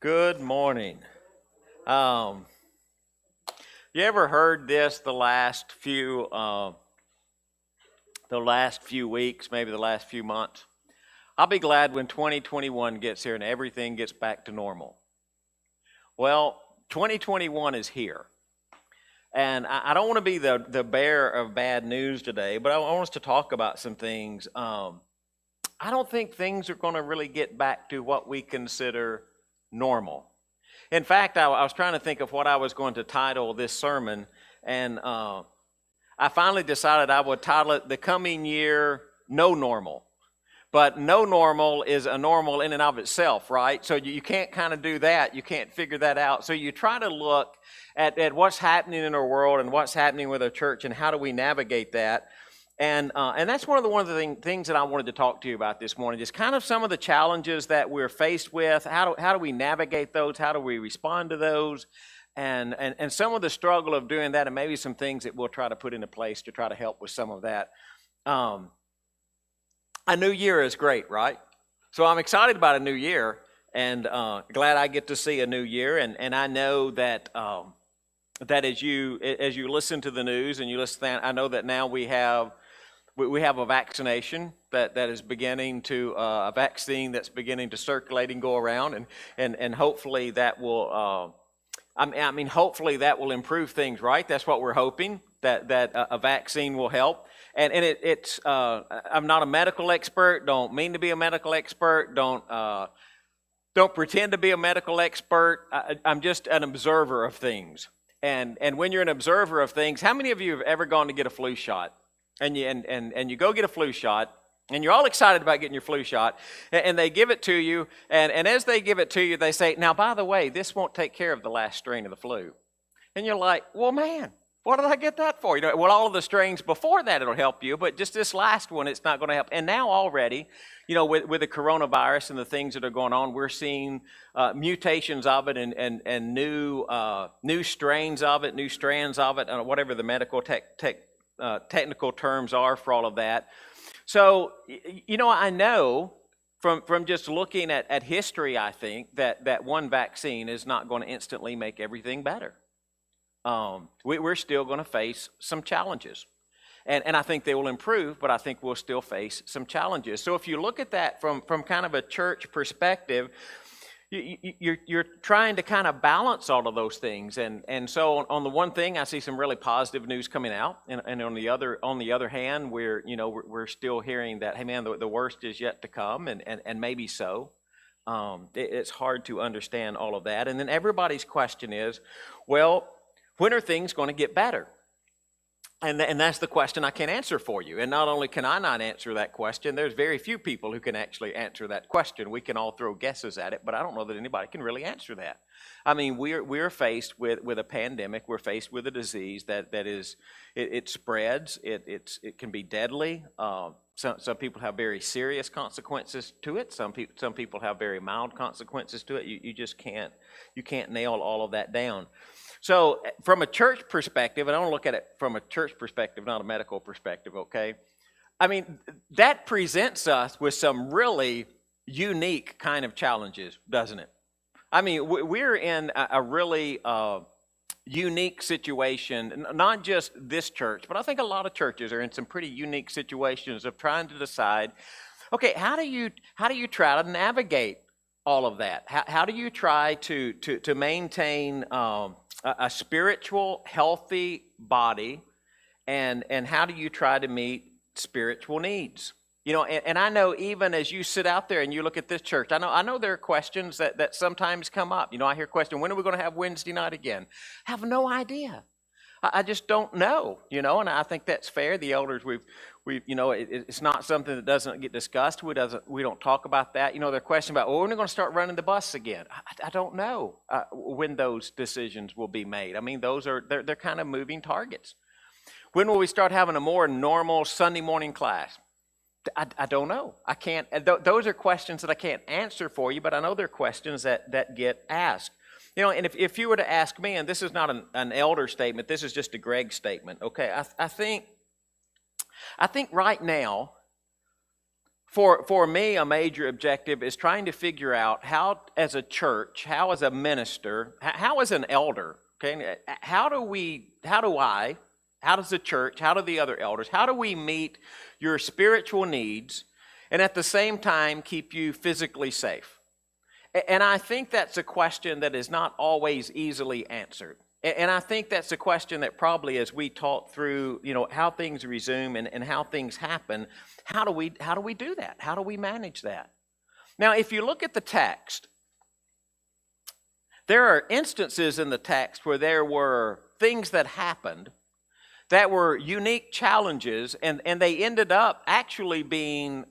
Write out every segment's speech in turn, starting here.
Good morning. Um, you ever heard this the last few weeks, maybe the last few months? I'll be glad when 2021 gets here and everything gets back to normal. Well, 2021 is here. And I don't want to be the bearer of bad news today, but I want us to talk about some things. I don't think things are going to really get back to what we consider normal. In fact, I was trying to think of what I was going to title this sermon, and I finally decided I would title it The Coming Year No Normal. But no normal is a normal in and of itself, right? So you can't kind of do that. You can't figure that out. So you try to look at what's happening in our world and what's happening with our church and how do we navigate that. And that's one of the things that I wanted to talk to you about this morning, just kind of some of the challenges that we're faced with. How do we navigate those? How do we respond to those? And some of the struggle of doing that, and maybe some things that we'll try to put into place to try to help with some of that. A new year is great, right? So I'm excited about a new year, and glad I get to see a new year. And I know that that as you listen to the news and you listen, I know that now we have a vaccination that is beginning to a vaccine that's beginning to circulate and go around, and hopefully that will hopefully that will improve things, right? That's what we're hoping, that a vaccine will help. And it's I'm not a medical expert, don't mean to be a medical expert, don't pretend to be a medical expert. I'm just an observer of things. And when you're an observer of things, how many of you have ever gone to get a flu shot? And you go get a flu shot, and you're all excited about getting your flu shot, and they give it to you, and as they give it to you, they say, now, by the way, this won't take care of the last strain of the flu. And you're like, well, man, what did I get that for? Well, all of the strains before that, it'll help you, but just this last one, it's not going to help. And now already, with the coronavirus and the things that are going on, we're seeing mutations of it and new strains of it, new strands of it, whatever the medical technical terms are for all of that. So, I know from just looking at history, I think that one vaccine is not going to instantly make everything better. We're still going to face some challenges. And I think they will improve, but I think we'll still face some challenges. So if you look at that from kind of a church perspective, you're trying to kind of balance all of those things. And so on the one thing, I see some really positive news coming out. And on the other hand, we're still hearing that, hey man, the worst is yet to come, and maybe so. It's hard to understand all of that. And then everybody's question is, well, when are things going to get better? And that's the question I can't answer for you. And not only can I not answer that question, there's very few people who can actually answer that question. We can all throw guesses at it, but I don't know that anybody can really answer that. I mean, we're faced with a pandemic. We're faced with a disease that is, it spreads. It can be deadly. Some people have very serious consequences to it. Some people have very mild consequences to it. You just can't nail all of that down. So from a church perspective, and I want to look at it from a church perspective, not a medical perspective, okay? I mean, that presents us with some really unique kind of challenges, doesn't it? I mean, we're in a really unique situation, not just this church, but I think a lot of churches are in some pretty unique situations of trying to decide, okay, how do you try to navigate all of that? How do you try to maintain a spiritual, healthy body, and how do you try to meet spiritual needs? And I know even as you sit out there and you look at this church, I know there are questions that sometimes come up. I hear questions, when are we going to have Wednesday night again? I have no idea. I just don't know, and I think that's fair. The elders, it's not something that doesn't get discussed. We don't talk about that. There are questions about, well, when are we going to start running the bus again? I don't know when those decisions will be made. I mean, they're kind of moving targets. When will we start having a more normal Sunday morning class? I don't know. I can't. Those are questions that I can't answer for you, but I know they're questions that get asked. And if you were to ask me, and this is not an elder statement, this is just a Greg statement, okay? I think right now, For me, a major objective is trying to figure out how, as a church, how as a minister, how as an elder, okay, how does the church, how do the other elders, how do we meet your spiritual needs and at the same time keep you physically safe? And I think that's a question that is not always easily answered. And I think that's a question that probably, as we talk through, how things resume and how things happen, how do we do that? How do we manage that? Now, if you look at the text, there are instances in the text where there were things that happened that were unique challenges, and they ended up actually being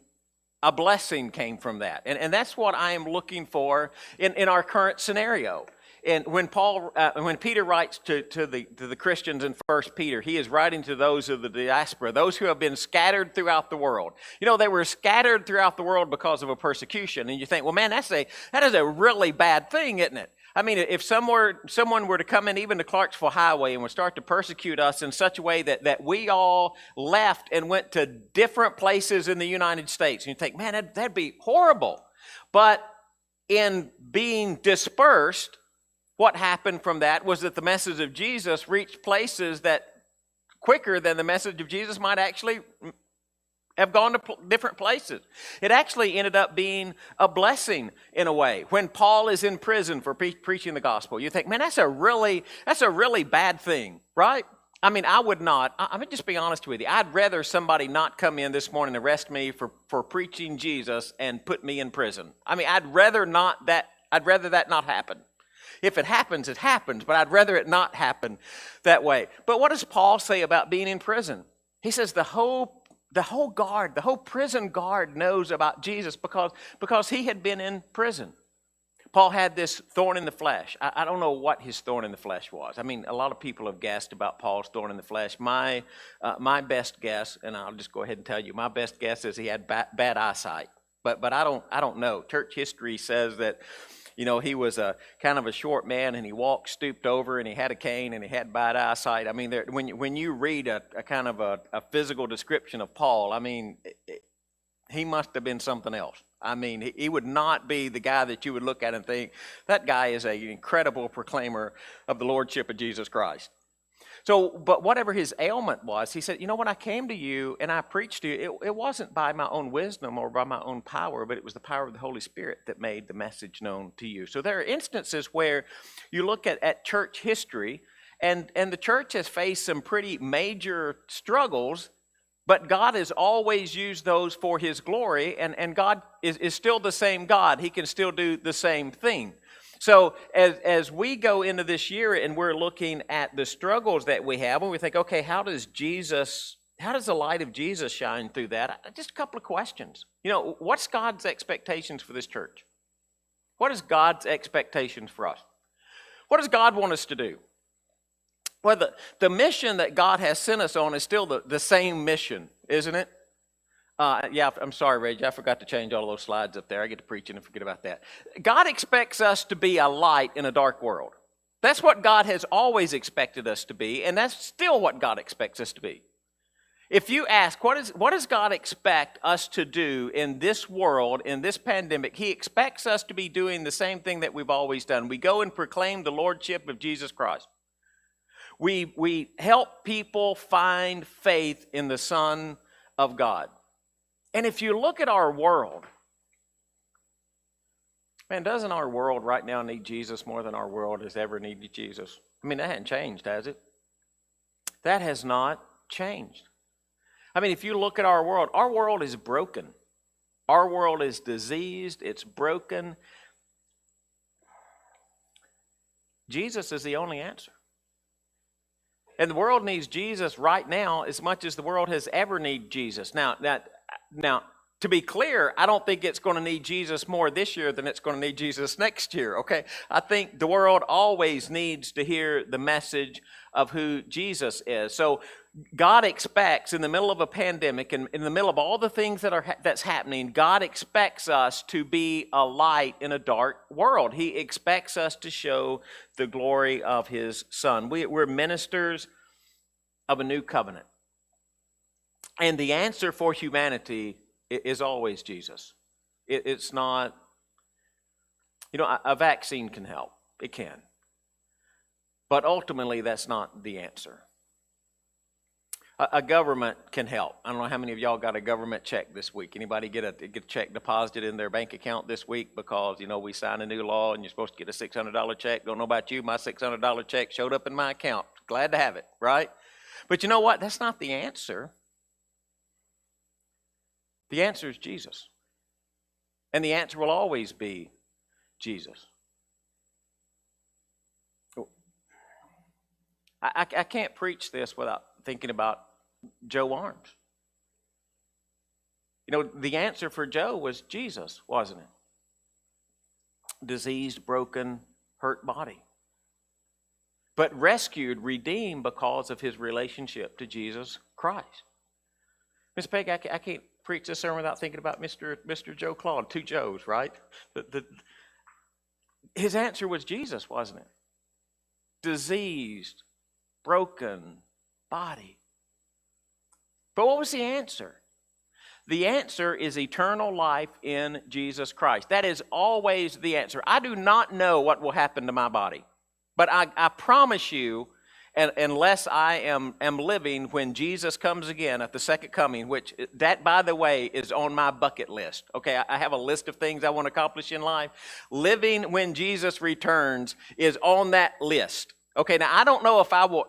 a blessing came from that. And that's what I am looking for in our current scenario. And when Peter writes to the Christians in 1 Peter, he is writing to those of the diaspora, those who have been scattered throughout the world. They were scattered throughout the world because of a persecution. And you think, well, man, that is a really bad thing, isn't it? I mean, if someone were to come in even to Clarksville Highway and would start to persecute us in such a way that we all left and went to different places in the United States, and you think, man, that'd be horrible. But in being dispersed, what happened from that was that the message of Jesus reached places that quicker than the message of Jesus might actually have gone to different places. It actually ended up being a blessing in a way. When Paul is in prison for preaching the gospel, you think, man, that's a really bad thing, right? I mean, I would not. I mean, just be honest with you. I'd rather somebody not come in this morning and arrest me for preaching Jesus and put me in prison. I mean, I'd rather that not happen. If it happens, it happens, but I'd rather it not happen that way. But what does Paul say about being in prison? He says the whole prison guard knows about Jesus because he had been in prison. Paul had this thorn in the flesh. I don't know what his thorn in the flesh was. I mean, a lot of people have guessed about Paul's thorn in the flesh. My best guess, and I'll just go ahead and tell you, my best guess is he had bad eyesight. But I don't know. Church history says that he was a kind of a short man, and he walked stooped over, and he had a cane, and he had bad eyesight. I mean, when you read a kind of a physical description of Paul, I mean, he must have been something else. I mean, he would not be the guy that you would look at and think, that guy is an incredible proclaimer of the Lordship of Jesus Christ. So, but whatever his ailment was, he said, when I came to you and I preached to you, it wasn't by my own wisdom or by my own power, but it was the power of the Holy Spirit that made the message known to you. So there are instances where you look at church history, and the church has faced some pretty major struggles, but God has always used those for his glory, and God is still the same God. He can still do the same thing. So as we go into this year and we're looking at the struggles that we have, and we think, okay, how does the light of Jesus shine through that? Just a couple of questions. What's God's expectations for this church? What is God's expectations for us? What does God want us to do? Well, the mission that God has sent us on is still the same mission, isn't it? Yeah, I'm sorry, Reggie. I forgot to change all those slides up there. I get to preaching and forget about that. God expects us to be a light in a dark world. That's what God has always expected us to be, and that's still what God expects us to be. If you ask, what does God expect us to do in this world, in this pandemic? He expects us to be doing the same thing that we've always done. We go and proclaim the Lordship of Jesus Christ. We help people find faith in the Son of God. And if you look at our world, man, doesn't our world right now need Jesus more than our world has ever needed Jesus? I mean, that hasn't changed, has it? That has not changed. I mean, if you look at our world is broken. Our world is diseased, it's broken. Jesus is the only answer. And the world needs Jesus right now as much as the world has ever needed Jesus. Now, to be clear, I don't think it's going to need Jesus more this year than it's going to need Jesus next year, okay? I think the world always needs to hear the message of who Jesus is. So God expects, in the middle of a pandemic, and in the middle of all the things that's happening, God expects us to be a light in a dark world. He expects us to show the glory of his Son. We're ministers of a new covenant. And the answer for humanity is always Jesus. It's not, a vaccine can help. It can. But ultimately, that's not the answer. A government can help. I don't know how many of y'all got a government check this week. Anybody get a check deposited in their bank account this week because, we signed a new law and you're supposed to get a $600 check. Don't know about you, my $600 check showed up in my account. Glad to have it, right? But you know what? That's not the answer. The answer is Jesus. And the answer will always be Jesus. I can't preach this without thinking about Joe Arms. The answer for Joe was Jesus, wasn't it? Diseased, broken, hurt body. But rescued, redeemed because of his relationship to Jesus Christ. Miss Peggy, I can't preach this sermon without thinking about Mr. Joe Claude, two Joes, right? His answer was Jesus, wasn't it? Diseased, broken body. But what was the answer? The answer is eternal life in Jesus Christ. That is always the answer. I do not know what will happen to my body, but I promise you, unless I am living when Jesus comes again at the second coming, which that, by the way, is on my bucket list. Okay, I have a list of things I want to accomplish in life. Living when Jesus returns is on that list. Okay, now I don't know if I will,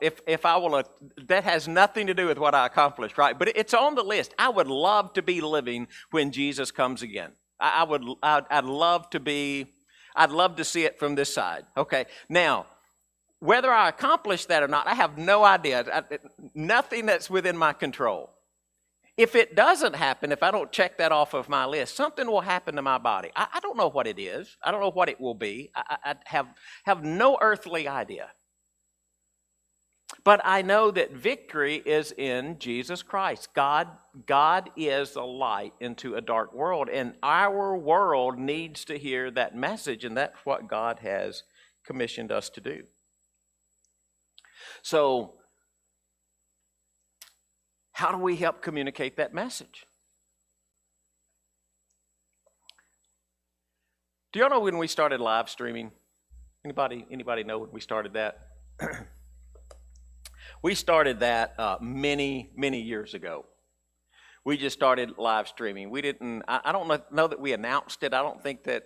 that has nothing to do with what I accomplished, right? But it's on the list. I would love to be living when Jesus comes again. I'd love to see it from this side. Okay, now, whether I accomplish that or not, I have no idea. Nothing that's within my control. If it doesn't happen, if I don't check that off of my list, something will happen to my body. I don't know what it is. I don't know what it will be. I have no earthly idea. But I know that victory is in Jesus Christ. God is the light into a dark world, and our world needs to hear that message, and that's what God has commissioned us to do. So, how do we help communicate that message? Do y'all know when we started live streaming? Anybody know when we started that? We started that many years ago. We just started live streaming. We didn't, I don't know that we announced it. I don't think that,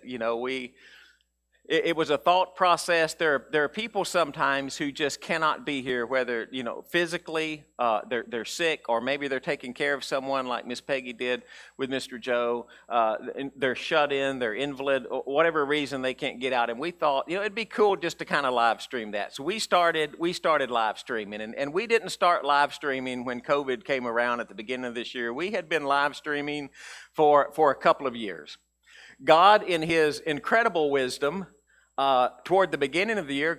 it was a thought process. There are people sometimes who just cannot be here, whether, physically they're sick, or maybe they're taking care of someone like Miss Peggy did with Mr. Joe. They're shut in, they're invalid, or whatever reason they can't get out. And we thought, it'd be cool just to kind of live stream that. So we started live streaming, and we didn't start live streaming when COVID came around at the beginning of this year. We had been live streaming for a couple of years. God, in his incredible wisdom, toward the beginning of the year,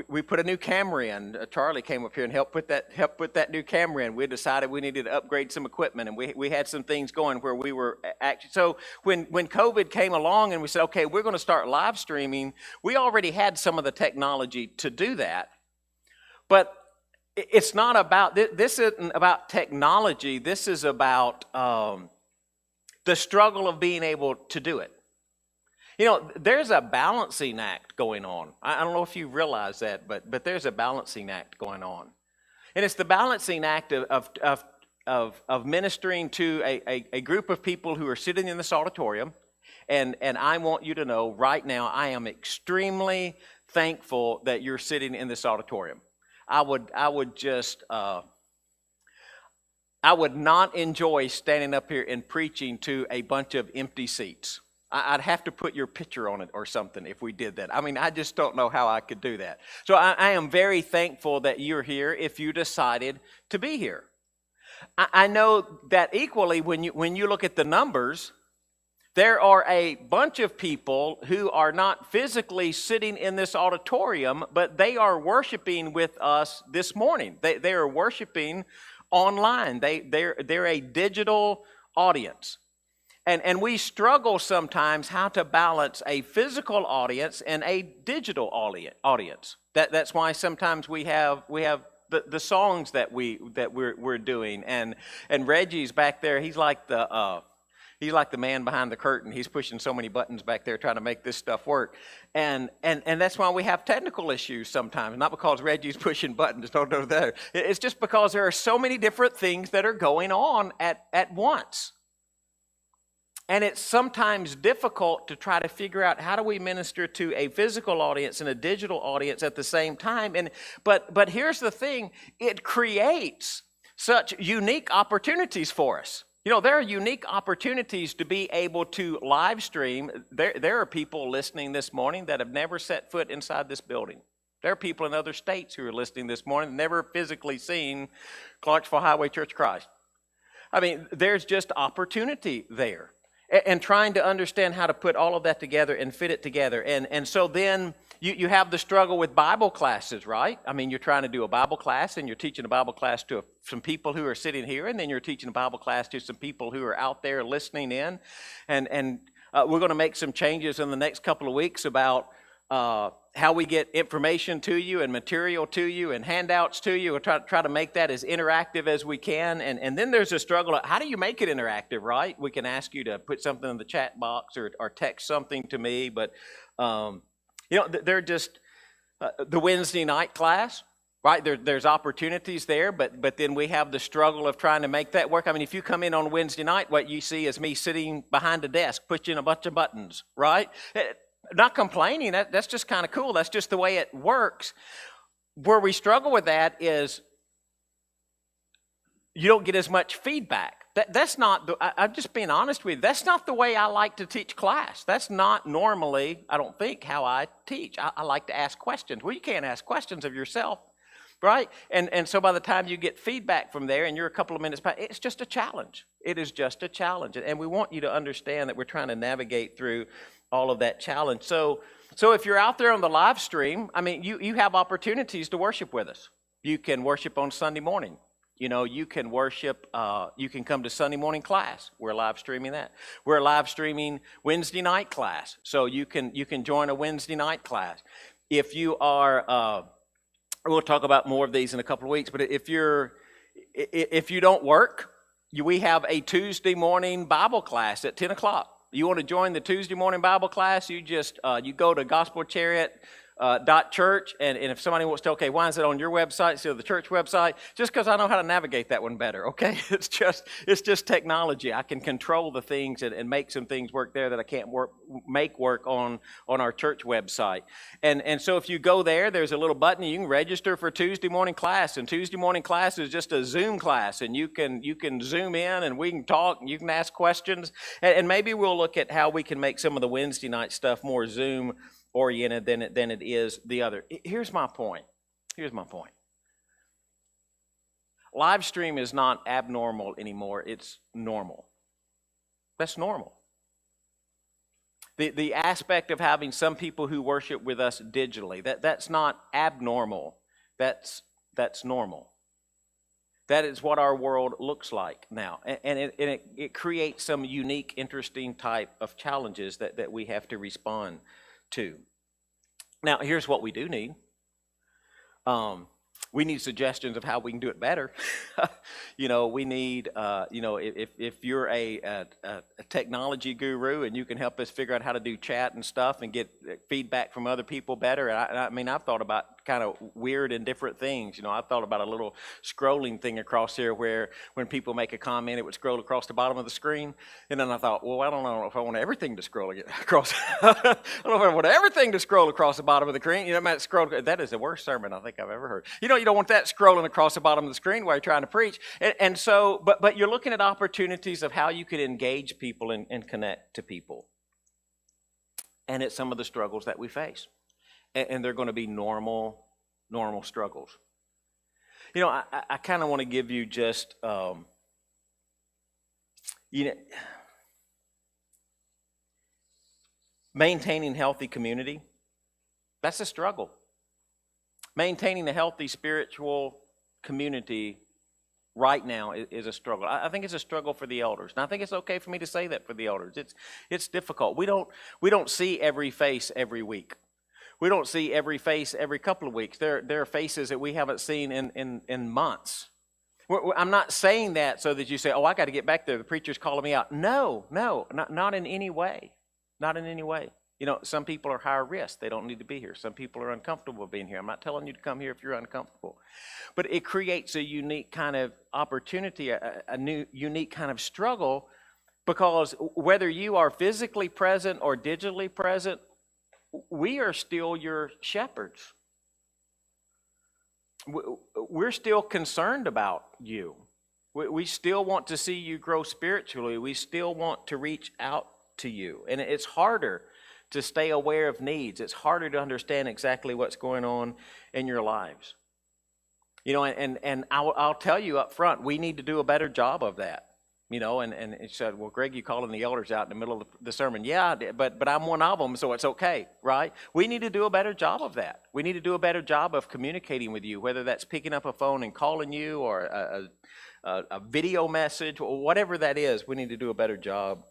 we put a new camera in. Charlie came up here and helped put that new camera in. We decided we needed to upgrade some equipment, and we had some things going where we were actually. So when COVID came along and we said, okay, we're going to start live streaming, we already had some of the technology to do that. But it's not about, this isn't about technology. This is about the struggle of being able to do it. There's a balancing act going on. I don't know if you realize that, but there's a balancing act going on. And it's the balancing act of ministering to a group of people who are sitting in this auditorium. And I want you to know right now, I am extremely thankful that you're sitting in this auditorium. I would not enjoy standing up here and preaching to a bunch of empty seats. I'd have to put your picture on it or something if we did that. I just don't know how I could do that. So I am very thankful that you're here if you decided to be here. I know that equally when you look at the numbers, there are a bunch of people who are not physically sitting in this auditorium, but they are worshiping with us this morning. They are worshiping online. They're a digital audience. And we struggle sometimes how to balance a physical audience and a digital audience. That's why sometimes we have the songs that we're doing, and Reggie's back there. He's like the He's like the man behind the curtain. He's pushing so many buttons back there trying to make this stuff work. And that's why we have technical issues sometimes, not because Reggie's pushing buttons, no, there. It's just because there are so many different things that are going on at once. And it's sometimes difficult to try to figure out how do we minister to a physical audience and a digital audience at the same time. But here's the thing, it creates such unique opportunities for us. You know, there are unique opportunities to be able to live stream. There are people listening this morning that have never set foot inside this building. There are people in other states who are listening this morning, never physically seen Clarksville Highway Church of Christ. I mean, there's just opportunity there. And trying to understand how to put all of that together and fit it together. And so then you have the struggle with Bible classes, right? I mean, you're trying to do a Bible class, and you're teaching a Bible class to some people who are sitting here, and then you're teaching a Bible class to some people who are out there listening in. And we're going to make some changes in the next couple of weeks about how we get information to you and material to you and handouts to you. We'll try to make that as interactive as we can. And then there's a struggle of how do you make it interactive, right? We can ask you to put something in the chat box or text something to me. But, they're just the Wednesday night class, right? There's opportunities there, but then we have the struggle of trying to make that work. I mean, if you come in on Wednesday night, what you see is me sitting behind a desk, pushing a bunch of buttons, right? Not complaining, that's just kind of cool. That's just the way it works. Where we struggle with that is you don't get as much feedback. That's not, I'm just being honest with you, that's not the way I like to teach class. That's not normally, I don't think, how I teach. I like to ask questions. Well, you can't ask questions of yourself, right? And so by the time you get feedback from there and you're a couple of minutes back, it's just a challenge. It is just a challenge. And we want you to understand that we're trying to navigate through all of that challenge. So if you're out there on the live stream, I mean, you have opportunities to worship with us. You can worship on Sunday morning. You know, you can worship, you can come to Sunday morning class. We're live streaming that. We're live streaming Wednesday night class. So you can join a Wednesday night class. If you are, we'll talk about more of these in a couple of weeks, but if you don't work, we have a Tuesday morning Bible class at 10 o'clock. You want to join the Tuesday morning Bible class, you just, you go to gospelchariot.church, and if somebody wants to, okay, why is it on your website instead of the church website? Just because I know how to navigate that one better, okay? It's just technology. I can control the things and make some things work there that I can't make work on our church website. And so if you go there, there's a little button, you can register for Tuesday morning class, and Tuesday morning class is just a Zoom class, and you can Zoom in, and we can talk, and you can ask questions, and maybe we'll look at how we can make some of the Wednesday night stuff more Zoom oriented than it is the other. Here's my point. Live stream is not abnormal anymore. It's normal. That's normal. The aspect of having some people who worship with us digitally, that's not abnormal. That's normal. That is what our world looks like now. And it creates some unique, interesting type of challenges that we have to respond to. Now, here's what we do need. We need suggestions of how we can do it better. We need, if you're a technology guru and you can help us figure out how to do chat and stuff and get feedback from other people better. I mean, I've thought about kind of weird and different things. I've thought about a little scrolling thing across here where when people make a comment, it would scroll across the bottom of the screen. And then I thought, well, I don't know if I want everything to scroll across. I don't know if I want everything to scroll across the bottom of the screen. That is the worst sermon I think I've ever heard. You don't want that scrolling across the bottom of the screen while you're trying to preach. And so, but you're looking at opportunities of how you could engage people and connect to people. And it's some of the struggles that we face. And they're going to be normal struggles. I kind of want to give you just, maintaining healthy community, that's a struggle. Maintaining a healthy spiritual community right now is a struggle. I think it's a struggle for the elders. And I think it's okay for me to say that for the elders. It's difficult. We don't see every face every week. We don't see every face every couple of weeks. There are faces that we haven't seen in months. I'm not saying that so that you say, oh, I got to get back there. The preacher's calling me out. No, not in any way. Not in any way. You know, some people are higher risk. They don't need to be here. Some people are uncomfortable being here. I'm not telling you to come here if you're uncomfortable. But it creates a unique kind of opportunity, a new unique kind of struggle, because whether you are physically present or digitally present, we are still your shepherds. We're still concerned about you. We still want to see you grow spiritually. We still want to reach out to you. And it's harder to stay aware of needs. It's harder to understand exactly what's going on in your lives. You know, and I'll tell you up front, we need to do a better job of that. You know, and it said, well, Greg, you calling the elders out in the middle of the sermon. Yeah, but I'm one of them, so it's okay, right? We need to do a better job of that. We need to do a better job of communicating with you, whether that's picking up a phone and calling you or a video message or whatever that is. We need to do a better job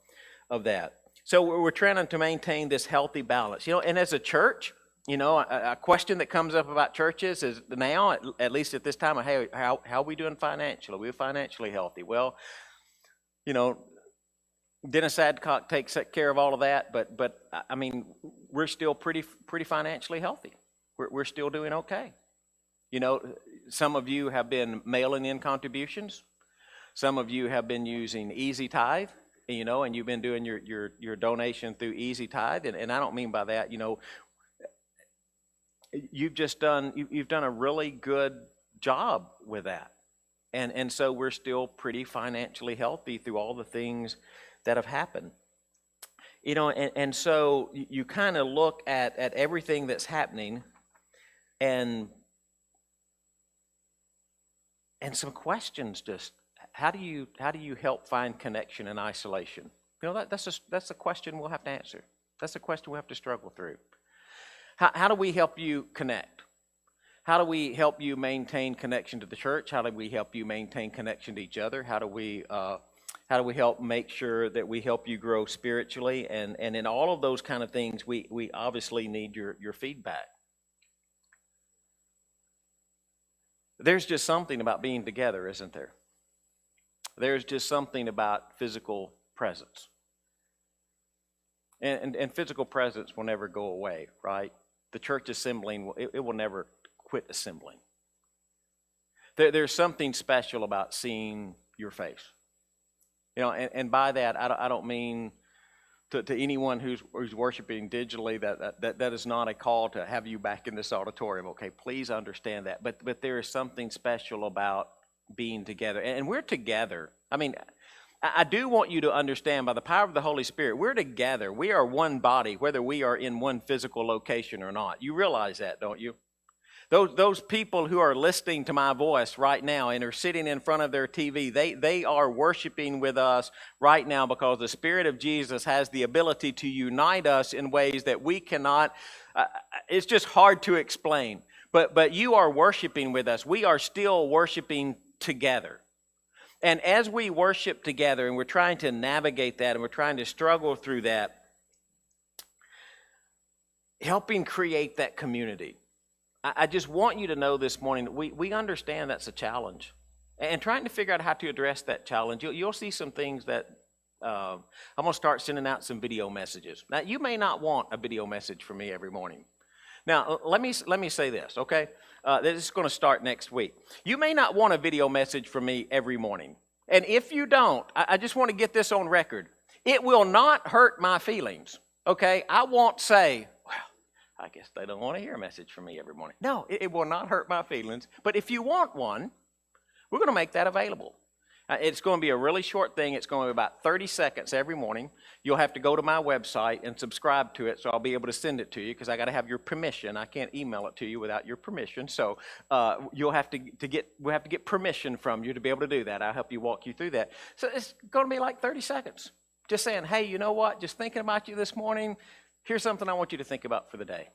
of that. So we're trying to maintain this healthy balance. You know, and as a church, you know, a question that comes up about churches is now, at least at this time, hey, how are we doing financially? Are we financially healthy? Well, you know, Dennis Adcock takes care of all of that, but I mean, we're still pretty financially healthy. We're still doing okay. You know, some of you have been mailing in contributions. Some of you have been using Easy Tithe, you know, and you've been doing your donation through Easy Tithe, and I don't mean by that, you know, you've done a really good job with that. And so we're still pretty financially healthy through all the things that have happened. You know, and so you kind of look at everything that's happening and some questions just, how do you help find connection in isolation? You know, that's a question we'll have to answer. That's a question we'll have to struggle through. How do we help you connect? How do we help you maintain connection to the church? How do we help you maintain connection to each other? How do we help make sure that we help you grow spiritually? And in all of those kind of things, we obviously need your feedback. There's just something about being together, isn't there? There's just something about physical presence. And physical presence will never go away, right? The church assembling, it will never quit assembling. There's something special about seeing your face. You know, and by that, I don't mean to anyone who's worshiping digitally that is not a call to have you back in this auditorium. Okay, please understand that. But there is something special about being together, and we're together. I mean, I do want you to understand, by the power of the Holy Spirit, we're together. We are one body, whether we are in one physical location or not. You realize that, don't you? Those people who are listening to my voice right now and are sitting in front of their TV, they are worshiping with us right now because the Spirit of Jesus has the ability to unite us in ways that we cannot. It's just hard to explain. But you are worshiping with us. We are still worshiping together. And as we worship together and we're trying to navigate that and we're trying to struggle through that, helping create that community. I just want you to know this morning that we understand that's a challenge. And trying to figure out how to address that challenge, you'll see some things that I'm going to start sending out some video messages. Now, you may not want a video message from me every morning. Now, let me say this, okay? This is going to start next week. You may not want a video message from me every morning. And if you don't, I just want to get this on record. It will not hurt my feelings, okay? I won't say, I guess they don't want to hear a message from me every morning. No, it will not hurt my feelings. But if you want one, we're going to make that available. It's going to be a really short thing. It's going to be about 30 seconds every morning. You'll have to go to my website and subscribe to it, so I'll be able to send it to you because I got to have your permission. I can't email it to you without your permission. So we'll have to get permission from you to be able to do that. I'll help you walk you through that. So it's going to be like 30 seconds. Just saying, hey, you know what? Just thinking about you this morning. Here's something I want you to think about for the day.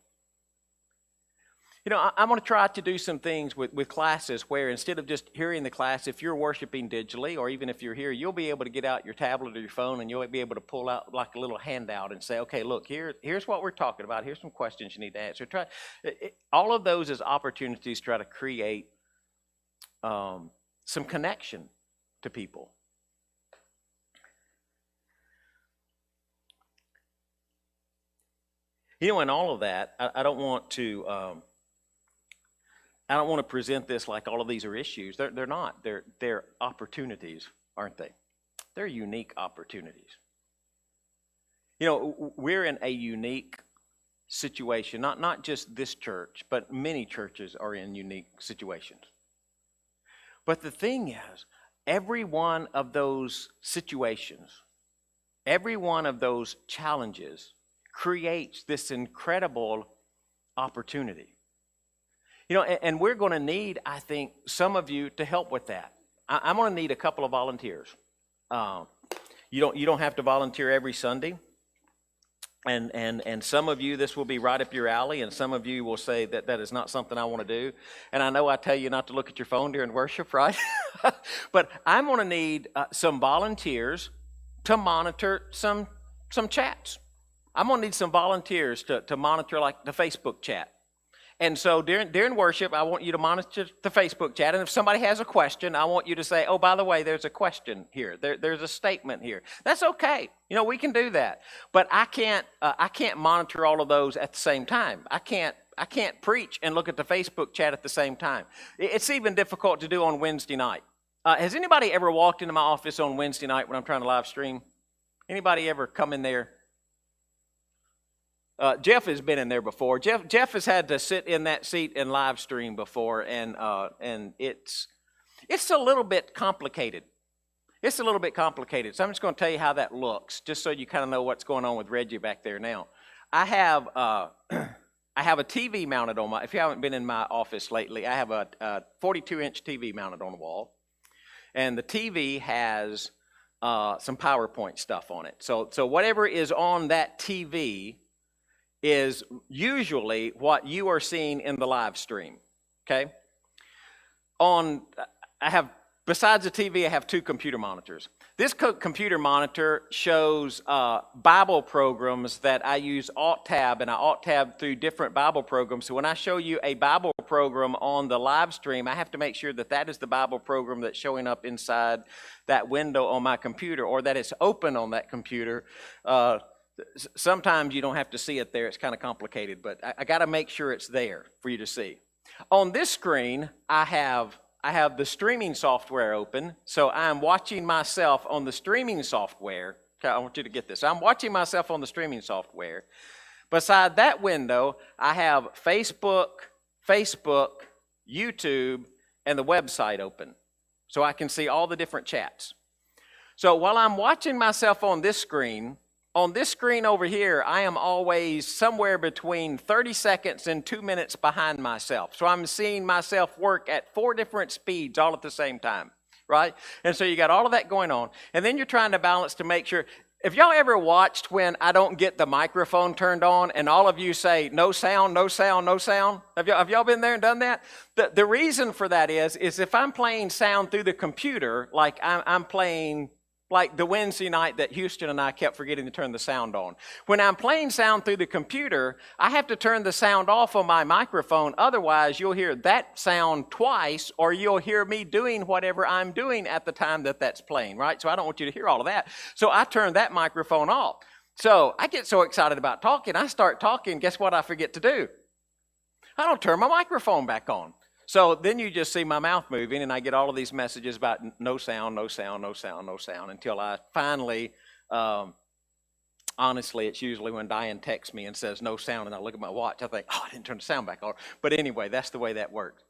You know, I'm going to try to do some things with classes where instead of just hearing the class, if you're worshiping digitally, or even if you're here, you'll be able to get out your tablet or your phone and you'll be able to pull out like a little handout and say, okay, look, here's what we're talking about. Here's some questions you need to answer. All of those is opportunities to try to create some connection to people. You know, in all of that, I don't want to present this like all of these are issues. They're not. They're opportunities, aren't they? They're unique opportunities. You know, we're in a unique situation. Not just this church, but many churches are in unique situations. But the thing is, every one of those situations, every one of those challenges creates this incredible opportunity. You know, and we're going to need, I think, some of you to help with that. I'm going to need a couple of volunteers. You don't have to volunteer every Sunday. And some of you, this will be right up your alley, and some of you will say that is not something I want to do. And I know I tell you not to look at your phone during worship, right? But I'm going to need some volunteers to monitor some chats. I'm going to need some volunteers to monitor like the Facebook chat. And so during worship, I want you to monitor the Facebook chat. And if somebody has a question, I want you to say, oh, by the way, there's a question here. There's a statement here. That's okay. You know, we can do that. But I can't monitor all of those at the same time. I can't preach and look at the Facebook chat at the same time. It's even difficult to do on Wednesday night. Has anybody ever walked into my office on Wednesday night when I'm trying to live stream? Anybody ever come in there? Jeff has been in there before. Jeff has had to sit in that seat and live stream before, and it's a little bit complicated. It's a little bit complicated. So I'm just going to tell you how that looks, just so you kind of know what's going on with Reggie back there now. I have a TV mounted on my. If you haven't been in my office lately, I have a 42-inch TV mounted on the wall, and the TV has some PowerPoint stuff on it. So whatever is on that TV is usually what you are seeing in the live stream, okay? Besides the TV, I have two computer monitors. This computer monitor shows Bible programs that I use Alt-Tab, and I Alt-Tab through different Bible programs. So when I show you a Bible program on the live stream, I have to make sure that is the Bible program that's showing up inside that window on my computer, or that it's open on that computer. Sometimes you don't have to see it there. It's kind of complicated, but I got to make sure it's there for you to see. On this screen, I have the streaming software open, so I'm watching myself on the streaming software. Okay, I want you to get this. I'm watching myself on the streaming software. Beside that window, I have Facebook, YouTube, and the website open, so I can see all the different chats. So while I'm watching myself on this screen over here, I am always somewhere between 30 seconds and 2 minutes behind myself. So I'm seeing myself work at 4 different speeds all at the same time, right? And so you got all of that going on. And then you're trying to balance to make sure. If y'all ever watched when I don't get the microphone turned on and all of you say, no sound, no sound, no sound? Have y'all been there and done that? The reason for that is if I'm playing sound through the computer, like I'm playing like the Wednesday night that Houston and I kept forgetting to turn the sound on. When I'm playing sound through the computer, I have to turn the sound off on my microphone. Otherwise, you'll hear that sound twice, or you'll hear me doing whatever I'm doing at the time that's playing, right? So I don't want you to hear all of that. So I turn that microphone off. So I get so excited about talking, I start talking. Guess what I forget to do? I don't turn my microphone back on. So then you just see my mouth moving, and I get all of these messages about no sound, no sound, no sound, no sound, until I finally, honestly, it's usually when Diane texts me and says no sound, and I look at my watch, I think, I didn't turn the sound back on. But anyway, that's the way that works.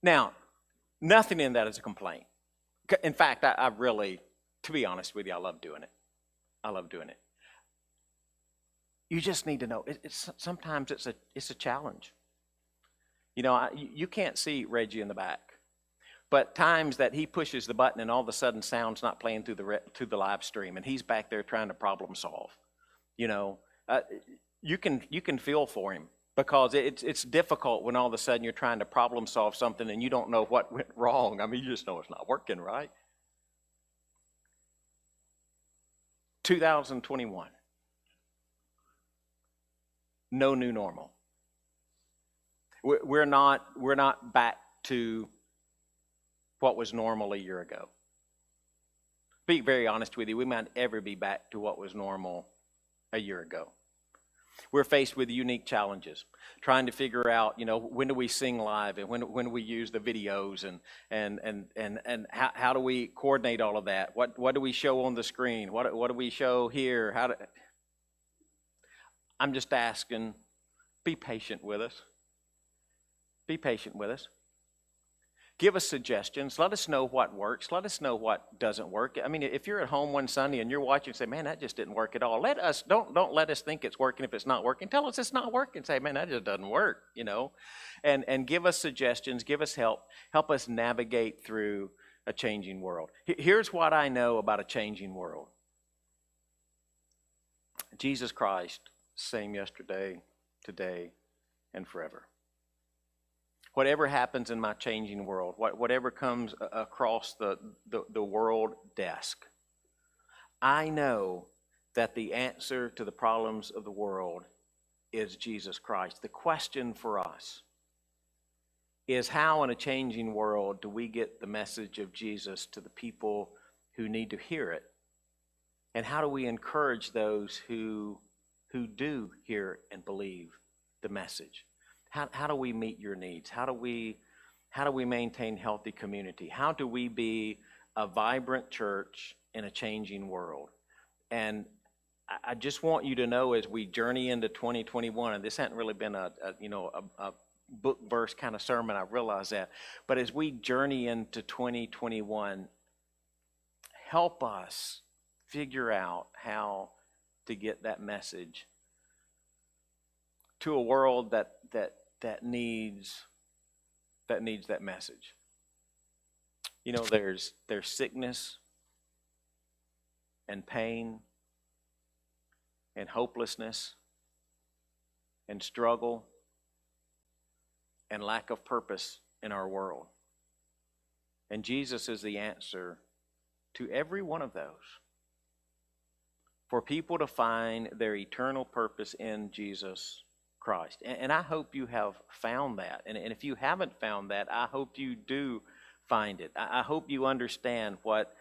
Now, nothing in that is a complaint. In fact, I really, to be honest with you, I love doing it. I love doing it. You just need to know, sometimes it's a challenge. You know, you can't see Reggie in the back, but times that he pushes the button and all of a sudden sound's not playing through the live stream, and he's back there trying to problem solve. You know, you can feel for him, because it's difficult when all of a sudden you're trying to problem solve something and you don't know what went wrong. I mean, you just know it's not working, right? 2021, no new normal. We're not back to what was normal a year ago. Be very honest with you, we might ever be back to what was normal a year ago. We're faced with unique challenges, trying to figure out, when do we sing live and when do we use the videos and how do we coordinate all of that? What do we show on the screen? What do we show here? I'm just asking, be patient with us. Be patient with us. Give us suggestions. Let us know what works. Let us know what doesn't work. I mean, if you're at home one Sunday and you're watching and say, man, that just didn't work at all. Don't let us think it's working if it's not working. Tell us it's not working. Say, man, that just doesn't work, And give us suggestions. Give us help. Help us navigate through a changing world. Here's what I know about a changing world. Jesus Christ, same yesterday, today, and forever. Whatever happens in my changing world, whatever comes across the world desk, I know that the answer to the problems of the world is Jesus Christ. The question for us is, how in a changing world do we get the message of Jesus to the people who need to hear it? And how do we encourage those who do hear and believe the message? How do we meet your needs? How do we maintain healthy community? How do we be a vibrant church in a changing world? And I just want you to know, as we journey into 2021, and this hadn't really been a book verse kind of sermon, I realize that, but as we journey into 2021, help us figure out how to get that message to a world that needs that message. There's sickness and pain and hopelessness and struggle and lack of purpose in our world. And Jesus is the answer to every one of those. For people to find their eternal purpose in Jesus Christ. And I hope you have found that. And if you haven't found that, I hope you do find it. I hope you understand what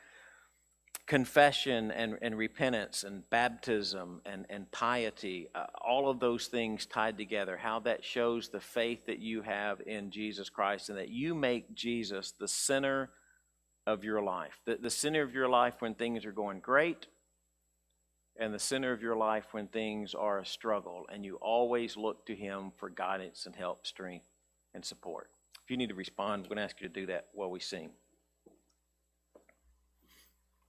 confession and repentance and baptism and piety, all of those things tied together, how that shows the faith that you have in Jesus Christ, and that you make Jesus the center of your life. The center of your life when things are going great, and the center of your life when things are a struggle, and you always look to Him for guidance and help, strength, and support. If you need to respond, I'm going to ask you to do that while we sing.